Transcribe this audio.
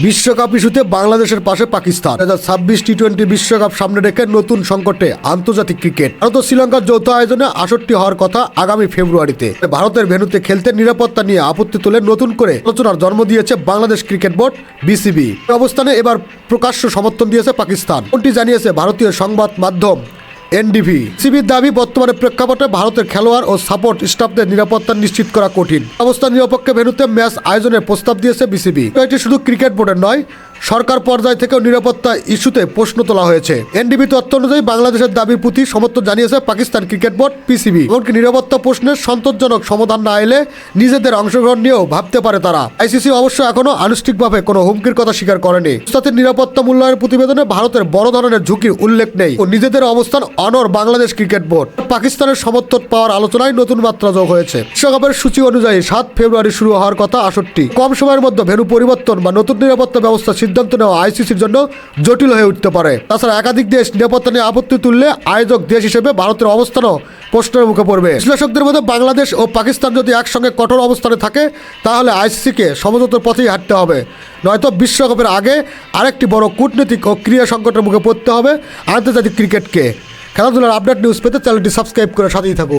বিশ্বকাপ ইস্যুতে বাংলাদেশের পাশে পাকিস্তান। 2026 টি-20 বিশ্বকাপ সামনে রেখে নতুন সংকটে আন্তর্জাতিক ক্রিকেট। ভারত ও শ্রীলঙ্কার যৌথ আয়োজনে 68 হওয়ার কথা আগামী ফেব্রুয়ারিতে। ভারতের ভেন্যুতে খেলতে নিরাপত্তা নিয়ে আপত্তি তুলে নতুন করে আলোচনার জন্ম দিয়েছে বাংলাদেশ ক্রিকেট বোর্ড বিসিবি। অবস্থানে এবার প্রকাশ্য সমর্থন দিয়েছে পাকিস্তান। কোনটি জানিয়েছে ভারতীয় সংবাদ মাধ্যম এনডিভি। সিবির দাবি, বর্তমানে প্রেক্ষাপটে ভারতের খেলোয়াড় ও সাপোর্ট স্টাফদের নিরাপত্তা নিশ্চিত করা কঠিন। অবস্থা নিরপেক্ষ ভেন্যুতে ম্যাচ আয়োজনের প্রস্তাব দিয়েছে বিসিবি। এটি শুধু ক্রিকেট বোর্ডের নয়, সরকার পর্যায় থেকেও নিরাপত্তা ইস্যুতে প্রশ্ন তোলা হয়েছে। এনডিবি তথ্য অনুযায়ী বাংলাদেশের দাবির প্রতি সমর্থন জানিয়েছে পাকিস্তান ক্রিকেট বোর্ড পিসিবি। এমনকি নিরাপত্তা প্রশ্নের সন্তোষজনক সমাধান না এলে নিজেদের অংশগ্রহণ নিয়েও ভাবতে পারে তারা। আইসিসি অবশ্য এখনো আনুষ্ঠানিকভাবে কোনো হুমকির কথা স্বীকার করেনি। তাদের নিরাপত্তা মূল্যায়নের প্রতিবেদনে ভারতের বড় ধরনের ঝুঁকির উল্লেখ নেই ও নিজেদের অবস্থান অনড় বাংলাদেশ ক্রিকেট বোর্ড। পাকিস্তানের সমর্থন পাওয়ার আলোচনায় নতুন মাত্রা যোগ হয়েছে। বিশ্বকাপের সূচি অনুযায়ী 7 ফেব্রুয়ারি শুরু হওয়ার কথা 68। কম সময়ের মধ্যে ভেন্যু পরিবর্তন বা নতুন নিরাপত্তা ব্যবস্থা সিদ্ধান্ত নেওয়া আইসিসির জন্য জটিল হয়ে উঠতে পারে। তাছাড়া একাধিক দেশ নিরাপত্তা নিয়ে আপত্তি তুললে আয়োজক দেশ হিসেবে ভারতের অবস্থানও প্রশ্নের মুখে পড়বে। বিশ্লেষকদের মধ্যে বাংলাদেশ ও পাকিস্তান যদি একসঙ্গে কঠোর অবস্থানে থাকে, তাহলে আইসিসিকে সমঝোতার পথেই হাঁটতে হবে। নয়তো বিশ্বকাপের আগে আরেকটি বড় কূটনৈতিক ও ক্রীড়া সংকটের মুখে পড়তে হবে আন্তর্জাতিক ক্রিকেটকে। খেলাধুলার আপডেট নিউজ পেতে চ্যানেলটি সাবস্ক্রাইব করে সাথেই থাকুন।